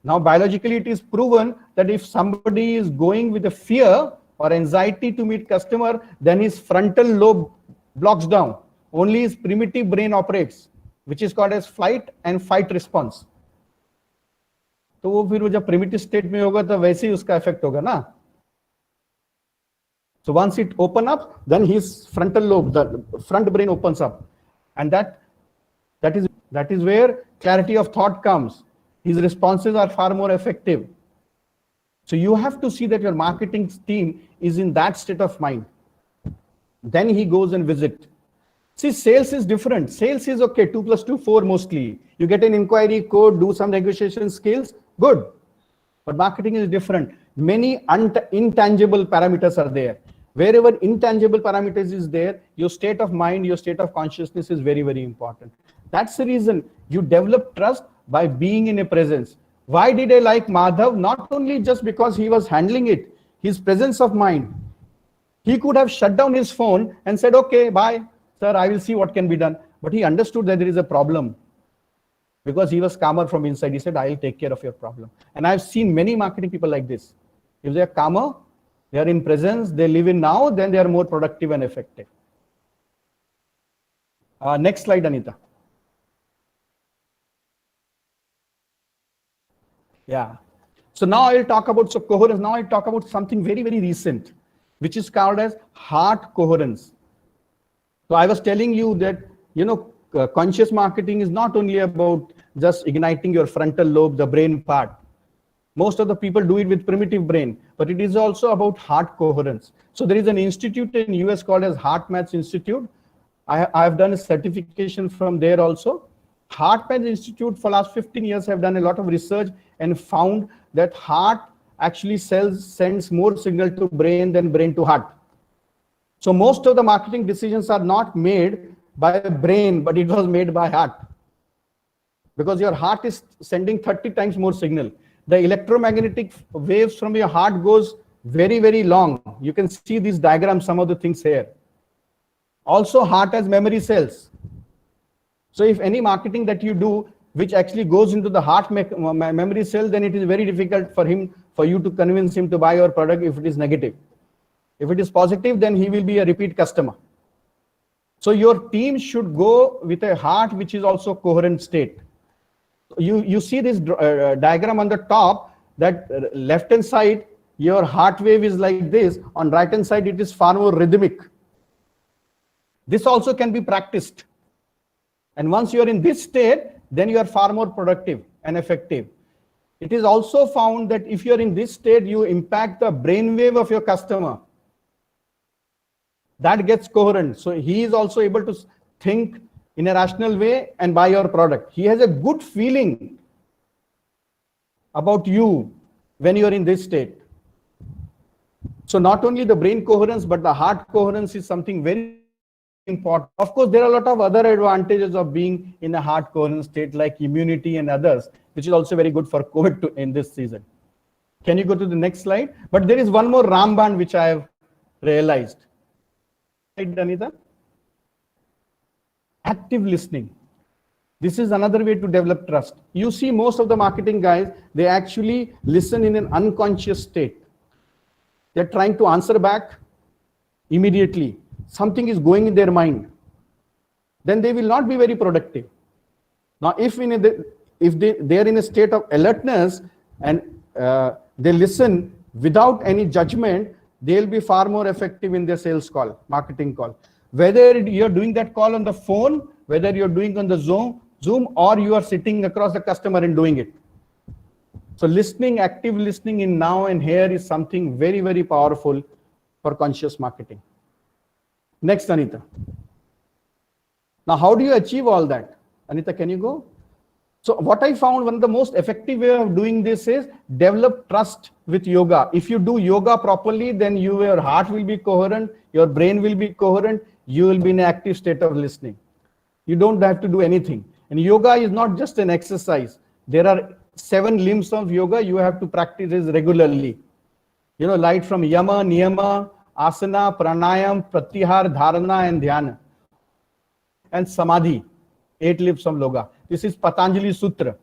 Now, biologically, it is proven that if somebody is going with a fear or anxiety to meet customer, then his frontal lobe blocks down. Only his primitive brain operates, which is called as flight and fight response. तो वो फिर वो जब primitive state में होगा तो वैसे ही उसका effect होगा ना. So once it open up, then his frontal lobe, the front brain opens up, and that is where clarity of thought comes. His responses are far more effective. So you have to see that your marketing team is in that state of mind. Then he goes and visit. See, sales is different. Sales is okay, 2 + 2, 4 mostly. You get an inquiry code, do some negotiation skills, good. But marketing is different. Many intangible parameters are there. Wherever intangible parameters is there, your state of mind, your state of consciousness is very, very important. That's the reason you develop trust by being in a presence. Why did I like Madhav? Not only just because he was handling it, his presence of mind. He could have shut down his phone and said, okay, bye, sir, I will see what can be done. But he understood that there is a problem because he was calmer from inside. He said, I will take care of your problem. And I've seen many marketing people like this. If they are calmer, they are in presence, they live in now, then they are more productive and effective. Next slide, Anita. Yeah. So now I'll talk about coherence. Now I'll talk about something very, very recent, which is called as heart coherence. So I was telling you that, conscious marketing is not only about just igniting your frontal lobe, the brain part. Most of the people do it with primitive brain, but it is also about heart coherence. So there is an institute in US called as Heart Maths Institute. I've done a certification from there also. Heart Maths Institute for last 15 years have done a lot of research and found that heart actually sends more signal to brain than brain to heart. So most of the marketing decisions are not made by brain, but it was made by heart. Because your heart is sending 30 times more signal. The electromagnetic waves from your heart goes very, very long. You can see these diagrams, some of the things here. Also, heart has memory cells. So if any marketing that you do, which actually goes into the heart memory cell, then it is very difficult for you to convince him to buy your product if it is negative. If it is positive, then he will be a repeat customer. So your team should go with a heart which is also coherent state. You see this diagram on the top, that left hand side, your heart wave is like this. On right hand side, it is far more rhythmic. This also can be practiced. And once you are in this state, then you are far more productive and effective. It is also found that if you are in this state, you impact the brain wave of your customer. That gets coherent. So he is also able to think in a rational way and buy your product. He has a good feeling about you when you are in this state. So not only the brain coherence, but the heart coherence is something very important. Of course, there are a lot of other advantages of being in a heart coherent state, like immunity and others, which is also very good for COVID in this season. Can you go to the next slide? But there is one more Ramban which I have realized. Right, Anita? Active listening. This is another way to develop trust. You see, most of the marketing guys, they actually listen in an unconscious state. They're trying to answer back immediately. Something is going in their mind. Then they will not be very productive. Now, if they are in a state of alertness and they listen without any judgment, they'll be far more effective in their sales call, marketing call. Whether you're doing that call on the phone, whether you're doing on the Zoom, or you are sitting across the customer and doing it. So listening, active listening in now and here is something very, very powerful for conscious marketing. Next, Anita. Now, how do you achieve all that? Anita, can you go? So what I found, one of the most effective way of doing this is develop trust with yoga. If you do yoga properly, then your heart will be coherent, your brain will be coherent, you will be in an active state of listening. You don't have to do anything. And yoga is not just an exercise. There are 7 limbs of yoga. You have to practice this regularly. You know, like from yama, niyama, asana, pranayam, pratyahar, dharana, and dhyana. And samadhi, 8 limbs of yoga. This is Patanjali Sutra.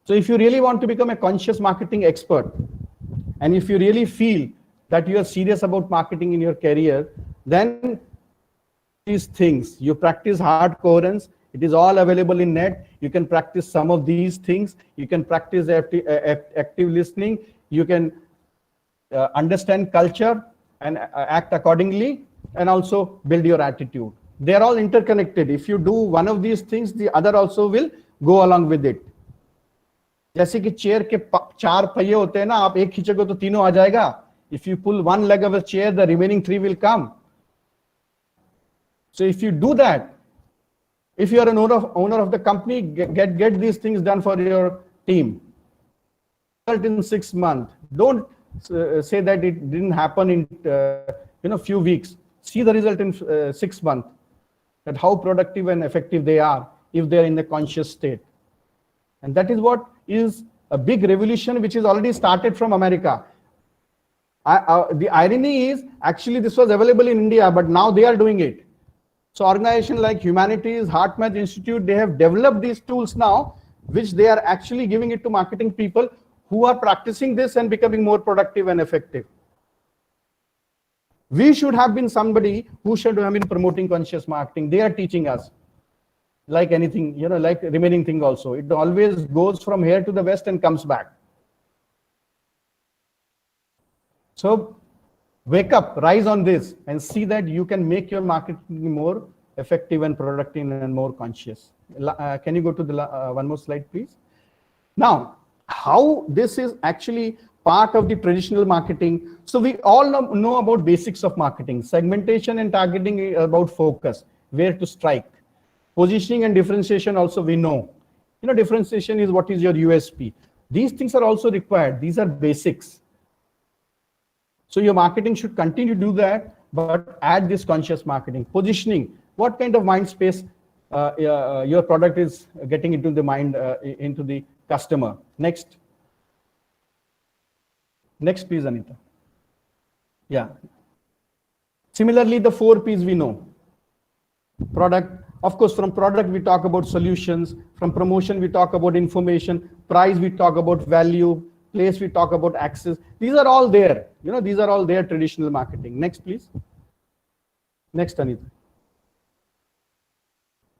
So if you really want to become a conscious marketing expert, and if you really feel that you are serious about marketing in your career, then these things, you practice heart coherence. It is all available in net. You can practice some of these things. You can practice active listening. You can understand culture and act accordingly, and also build your attitude. They are all interconnected. If you do one of these things, the other also will go along with it. जैसे कि chair के 4 पहिए होते हैं ना, आप एक खींचोगे तो तीनों आ जाएगा. If you pull one leg of a chair, the remaining 3 will come. So if you do that, if you are an owner of the company, get these things done for your team. In 6 months. Don't say that it didn't happen in few weeks. See the result in 6 months. That how productive and effective they are if they are in the conscious state. And that is what is a big revolution which is already started from America. The irony is, actually this was available in India, but now they are doing it. So organizations like Humanities, Heart Math Institute, they have developed these tools now, which they are actually giving it to marketing people who are practicing this and becoming more productive and effective. We should have been somebody who should have been promoting conscious marketing. They are teaching us. Like anything, like remaining thing also. It always goes from here to the west and comes back. So wake up, rise on this, and see that you can make your marketing more effective and productive and more conscious. Can you go to the one more slide, please? Now, how this is actually part of the traditional marketing. So we all know about basics of marketing. Segmentation and targeting is about focus, where to strike. Positioning and differentiation also we know. Differentiation is what is your USP. These things are also required. These are basics. So your marketing should continue to do that, but add this conscious marketing. Positioning, what kind of mind space your product is getting into the mind, into the customer. Next, please, Anita. Yeah. Similarly, the 4 P's we know. Product, of course, from product we talk about solutions, from promotion we talk about information, price we talk about value, place we talk about access. These are all there. These are all there, traditional marketing. Next, please. Next, Anita.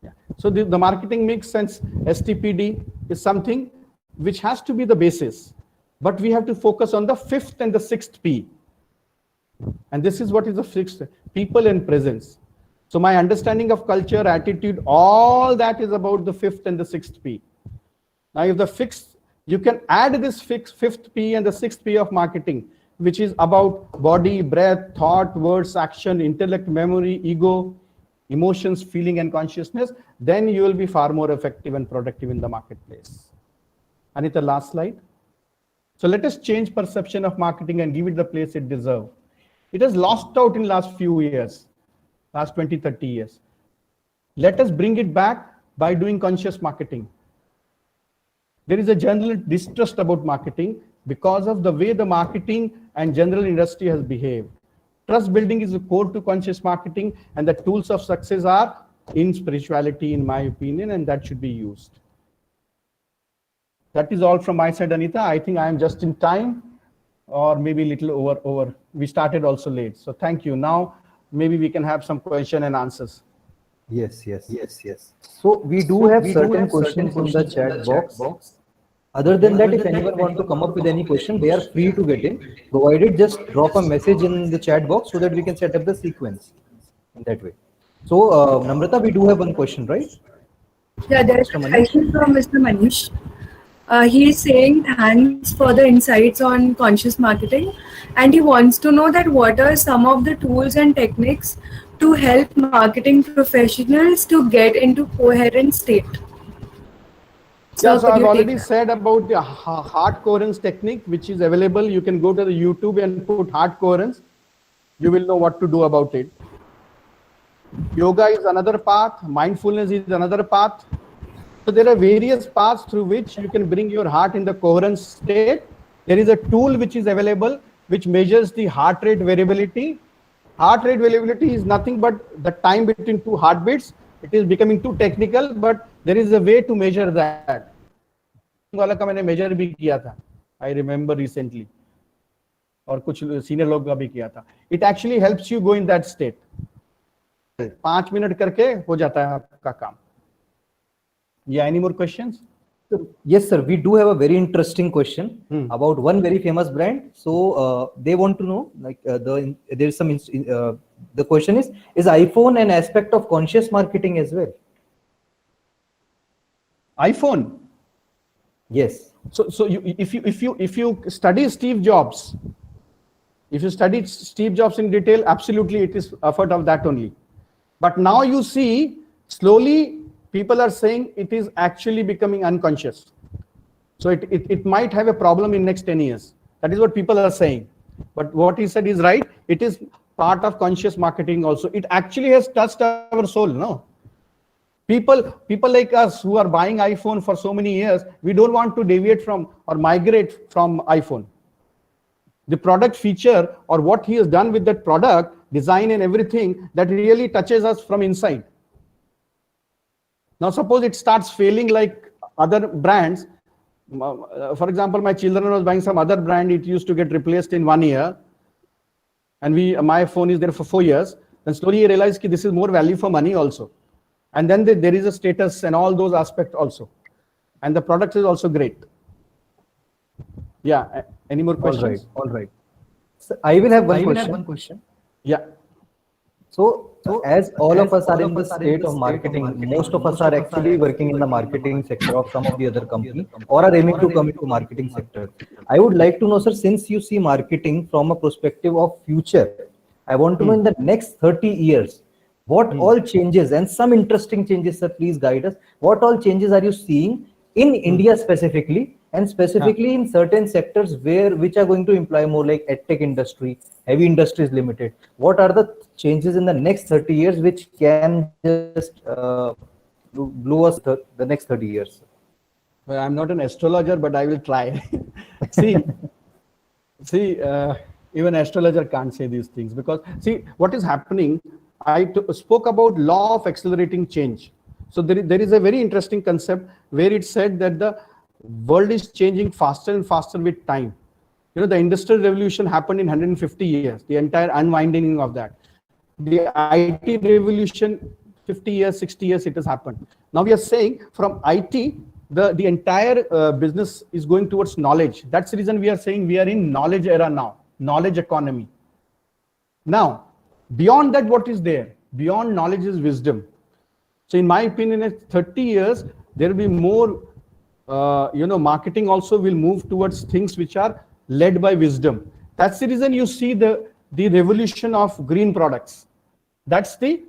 Yeah. So the marketing mix sense STPD is something which has to be the basis, but we have to focus on the 5th and the 6th P. And this is what is the 6th, people and presence. So my understanding of culture, attitude, all that is about the 5th and the 6th P. Now, if the fixed, you can add this 5th P and the 6th P of marketing, which is about body, breath, thought, words, action, intellect, memory, ego, emotions, feeling, and consciousness, then you will be far more effective and productive in the marketplace. Anita, last slide. So let us change perception of marketing and give it the place it deserves. It has lost out in last few years, last 20, 30 years. Let us bring it back by doing conscious marketing. There is a general distrust about marketing because of the way the marketing and general industry has behaved. Trust building is the core to conscious marketing, and the tools of success are in spirituality, in my opinion, and that should be used. That is all from my side, Anita. I think I am just in time, or maybe a little over. We started also late. So thank you. Now, maybe we can have some question and answers. Yes. So we do have certain questions in the chat box. Other than that, if anyone wants to come up with any question, they are free to get in. Provided just drop a message in the chat box so that we can set up the sequence in that way. So, Namrata, we do have one question, right? Yeah, there's a question from Mr. Manish. He is saying thanks for the insights on conscious marketing, and he wants to know that what are some of the tools and techniques to help marketing professionals to get into coherent state. So I've already said about the heart coherence technique, which is available. You can go to the YouTube and put heart coherence. You will know what to do about it. Yoga is another path. Mindfulness is another path. So there are various paths through which you can bring your heart in the coherence state. There is a tool which is available which measures the heart rate variability. Heart rate variability is nothing but the time between two heartbeats. It is becoming too technical, but there is a way to measure that. वाला का मैंने measure भी किया था. I remember recently. और कुछ senior लोग का भी किया था. It actually helps you go in that state. 5 minute करके हो जाता है आपका काम. Yeah, any more questions? Yes, sir. We do have a very interesting question about one very famous brand. So they want to know, like, there is some. The question is iPhone an aspect of conscious marketing as well? iPhone. Yes. So if you study Steve Jobs, if you study Steve Jobs in detail, absolutely it is effort of that only. But now you see slowly people are saying it is actually becoming unconscious. So it might have a problem in next 10 years. That is what people are saying. But what he said is right. It is part of conscious marketing also. It actually has touched our soul, no? People like us who are buying iPhone for so many years, we don't want to deviate from or migrate from iPhone. The product feature or what he has done with that product, design and everything, that really touches us from inside. Now, suppose it starts failing like other brands. For example, my children was buying some other brand. It used to get replaced in 1 year. And my phone is there for 4 years. Then slowly you realize that this is more value for money also. And then there is a status and all those aspects also. And the product is also great. Yeah. Any more questions? All right. So I will have one question. Yeah. So So as all of us are in this state of marketing, most of us are actually working in the marketing sector of some of the other company or are aiming to come into marketing sector. I would like to know, sir, since you see marketing from a perspective of future, I want to know in the next 30 years, what all changes and some interesting changes, sir, please guide us. What all changes are you seeing in India specifically, and specifically in certain sectors which are going to employ more like edtech industry, heavy industries limited? What are the changes in the next 30 years which can just blow us the next 30 years? Well, I'm not an astrologer, but I will try. see, even astrologer can't say these things, because see what is happening. I spoke about law of accelerating change. So there is a very interesting concept where it said that the world is changing faster and faster with time. You know, the industrial revolution happened in 150 years, the entire unwinding of that. The IT revolution, 50 years, 60 years it has happened. Now we are saying from IT, the entire business is going towards knowledge. That's the reason we are saying we are in knowledge era now, knowledge economy. Now, beyond that, what is there? Beyond knowledge is wisdom. So in my opinion, in 30 years, there will be more, marketing also will move towards things which are led by wisdom. That's the reason you see the revolution of green products. That's the,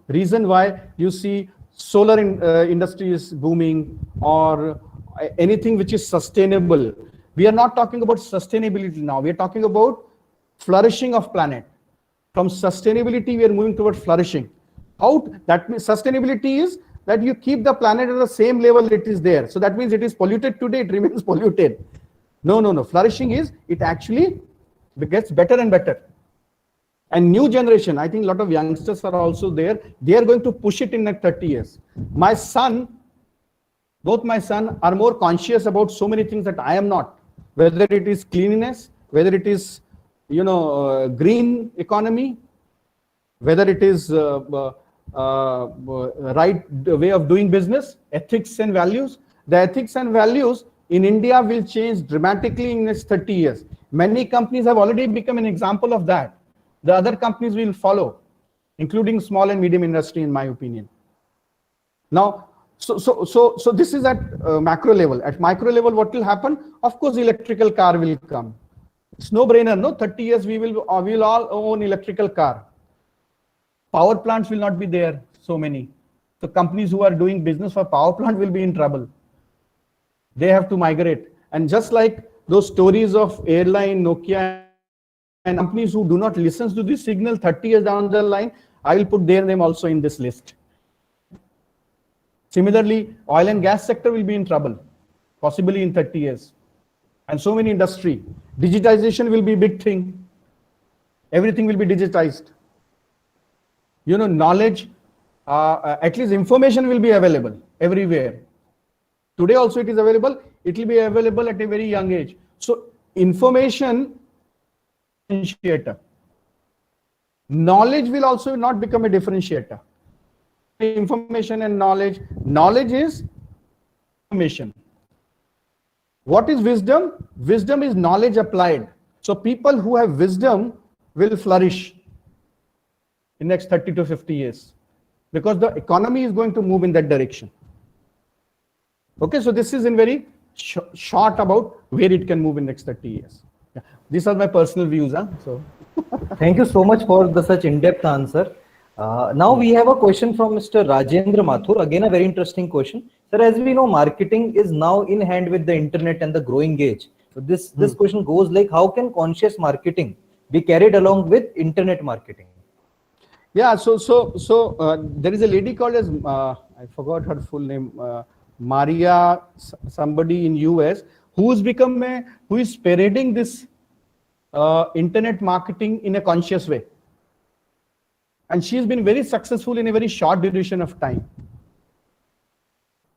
reason why you see solar industry is booming, or anything which is sustainable. We are not talking about sustainability now. We are talking about flourishing of planet. From sustainability, we are moving towards flourishing. That means sustainability is that you keep the planet at the same level it is there. So that means it is polluted today, it remains polluted. No. Flourishing is, it actually gets better and better. And new generation, I think a lot of youngsters are also there. They are going to push it in like 30 years. Both my son are more conscious about so many things that I am not. Whether it is cleanliness, whether it is, green economy, whether it is right way of doing business, ethics and values. The ethics and values in India will change dramatically in the next 30 years. Many companies have already become an example of that. The other companies will follow, including small and medium industry, in my opinion. Now, so this is at macro level. At micro level, what will happen? Of course, electrical car will come. It's no brainer, no? 30 years we will all own electrical car. Power plants will not be there, so many. The companies who are doing business for power plant will be in trouble. They have to migrate. And just like those stories of airline, Nokia, and companies who do not listen to this signal 30 years down the line, I will put their name also in this list. Similarly, oil and gas sector will be in trouble, possibly in 30 years. And so many industry. Digitization will be a big thing. Everything will be digitized. Knowledge, at least information will be available everywhere. Today also it is available. It will be available at a very young age. So information, differentiator. Knowledge will also not become a differentiator. Information and knowledge. Knowledge is information. What is wisdom? Wisdom is knowledge applied. So people who have wisdom will flourish in next 30 to 50 years, because the economy is going to move in that direction. Okay, so this is in very short about where it can move in next 30 years. Yeah. These are my personal views. So thank you so much for the such in-depth answer. Now we have a question from Mr. Rajendra Mathur. Again, a very interesting question. Sir, as we know, marketing is now in hand with the internet and the growing age. So this question goes like, how can conscious marketing be carried along with internet marketing? Yeah, so there is a lady called as, I forgot her full name, Maria, somebody in US, who is spearheading this internet marketing in a conscious way. And she's been very successful in a very short duration of time.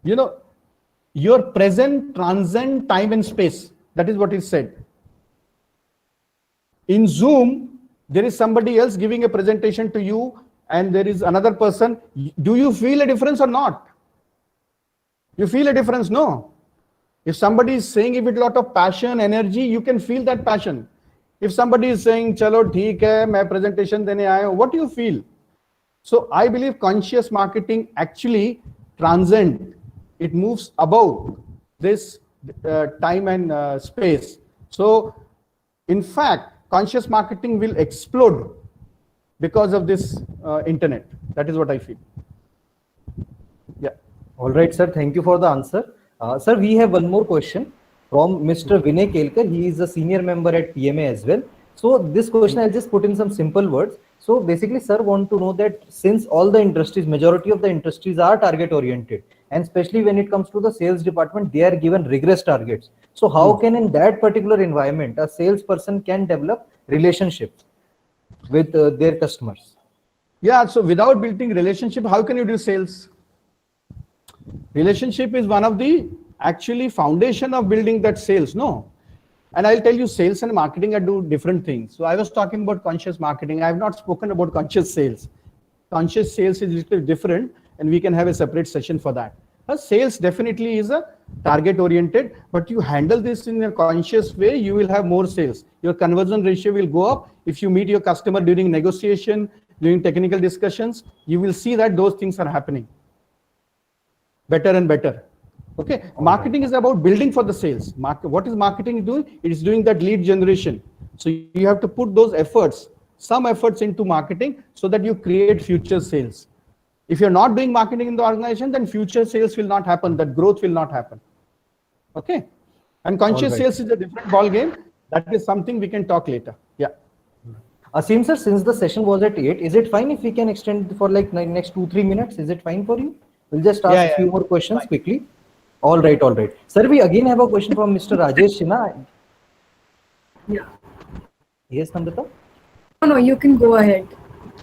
Your present transcend time and space. That is what is said. In Zoom, there is somebody else giving a presentation to you, and there is another person. Do you feel a difference or not? You feel a difference? No. If somebody is saying it with a lot of passion, energy, you can feel that passion. If somebody is saying, "Chalo, theek hai, main presentation dene aaya hu," what do you feel? So I believe conscious marketing actually transcend. It moves above this time and space. So, in fact, conscious marketing will explode because of this internet. That is what I feel. Yeah. All right, sir. Thank you for the answer. Sir, we have one more question from Mr. Vinay Kelkar. He is a senior member at PMA as well. So this question I'll just put in some simple words. So basically, sir, want to know that since all the industries, majority of the industries are target oriented, and especially when it comes to the sales department, they are given rigorous targets. So how can in that particular environment a salesperson can develop relationships with their customers? Yeah. So without building relationship, how can you do sales? Relationship is one of the actually foundation of building that sales. No. And I'll tell you, sales and marketing are two different things. So I was talking about conscious marketing. I have not spoken about conscious sales. Conscious sales is a little different, and we can have a separate session for that. Sales definitely is a target oriented, but you handle this in a conscious way, you will have more sales. Your conversion ratio will go up. If you meet your customer during negotiation, during technical discussions, you will see that those things are happening better and better. Okay, marketing is about building for the sales. What is marketing doing? It is doing that lead generation. So you have to put those efforts, some efforts into marketing so that you create future sales. If you're not doing marketing in the organization, then future sales will not happen, that growth will not happen. Okay, and conscious sales is a different ball game. That is something we can talk later. Yeah. Asim sir, since the session was at 8, is it fine if we can extend for like next 2-3 minutes? Is it fine for you? We'll just ask a few more questions quickly. All right, all right. Sir, we again have a question from Mr. Rajesh Sinha. Yeah. Yes, Namrata? No, you can go ahead.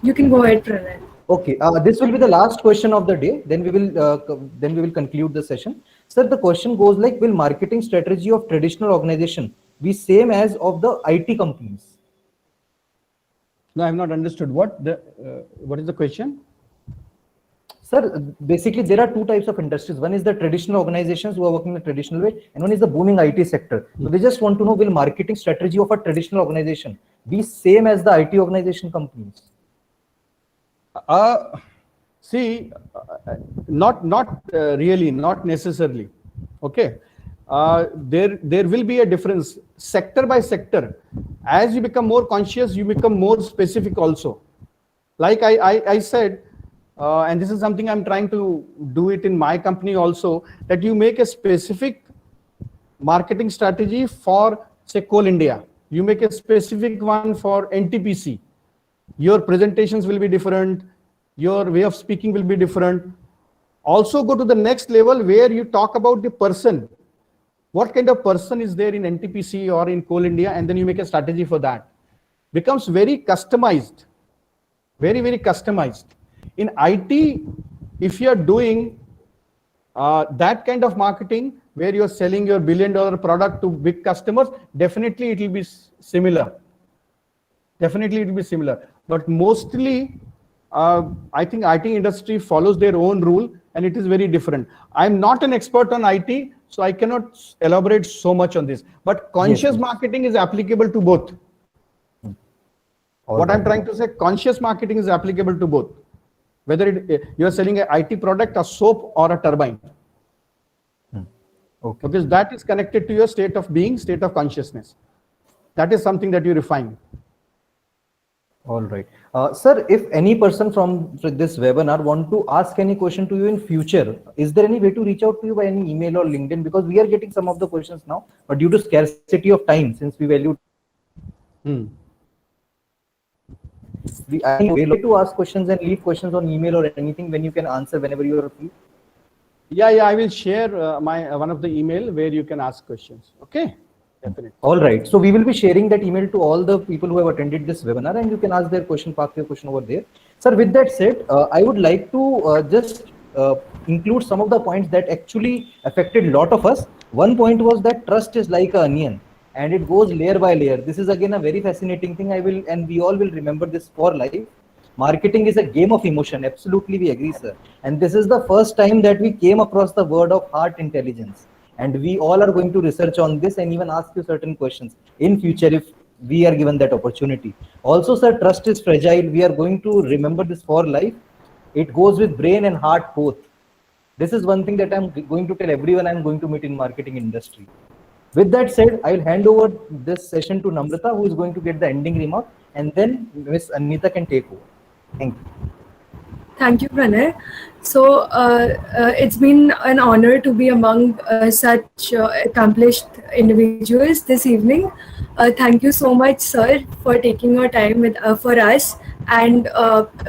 You can go ahead, Pranay. Okay, this will be the last question of the day. Then we will conclude the session. Sir, the question goes like, will marketing strategy of traditional organization be same as of the IT companies? No, I have not understood. What is the question? Sir, basically there are two types of industries. One is the traditional organizations who are working in the traditional way, and one is the booming IT sector. So they just want to know, will marketing strategy of a traditional organization be same as the IT organization companies? See, not really, not necessarily. Okay, there will be a difference sector by sector. As you become more conscious, you become more specific also. Like I said, and this is something I'm trying to do it in my company also, that you make a specific marketing strategy for, say, Coal India. You make a specific one for NTPC. Your presentations will be different. Your way of speaking will be different. Also go to the next level where you talk about the person. What kind of person is there in NTPC or in Coal India, and then you make a strategy for that. Becomes very customized. Very, very customized. In IT, if you are doing that kind of marketing where you are selling your billion-dollar product to big customers, definitely it will be similar. Definitely it will be similar. But mostly, I think IT industry follows their own rule, and it is very different. I'm not an expert on IT, so I cannot elaborate so much on this. But conscious marketing is applicable to both. What I'm trying to say, conscious marketing is applicable to both. Whether you're selling an IT product, a soap, or a turbine. Okay. Because that is connected to your state of being, state of consciousness. That is something that you refine. All right. Sir, if any person from this webinar want to ask any question to you in future, is there any way to reach out to you by any email or LinkedIn? Because we are getting some of the questions now, but due to scarcity of time, since we value I think way to ask questions and leave questions on email or anything when you can answer whenever you are free. Yeah, I will share my one of the email where you can ask questions. Okay, definitely. All right. So we will be sharing that email to all the people who have attended this webinar, and you can ask their question, park your question over there. Sir, with that said, I would like to just include some of the points that actually affected a lot of us. One point was that trust is like an onion, and it goes layer by layer. This is again a very fascinating thing. And we all will remember this for life. Marketing is a game of emotion. Absolutely, we agree, sir. And this is the first time that we came across the word of heart intelligence. And we all are going to research on this and even ask you certain questions in future if we are given that opportunity. Also, sir, trust is fragile. We are going to remember this for life. It goes with brain and heart both. This is one thing that I'm going to tell everyone I'm going to meet in marketing industry. With that said, I will hand over this session to Namrata, who is going to get the ending remark, and then Miss Anita can take over. Thank you. Thank you, Pranay. So it's been an honor to be among such accomplished individuals this evening. Thank you so much, sir, for taking your time with for us and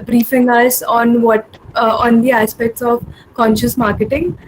briefing us on what on the aspects of conscious marketing.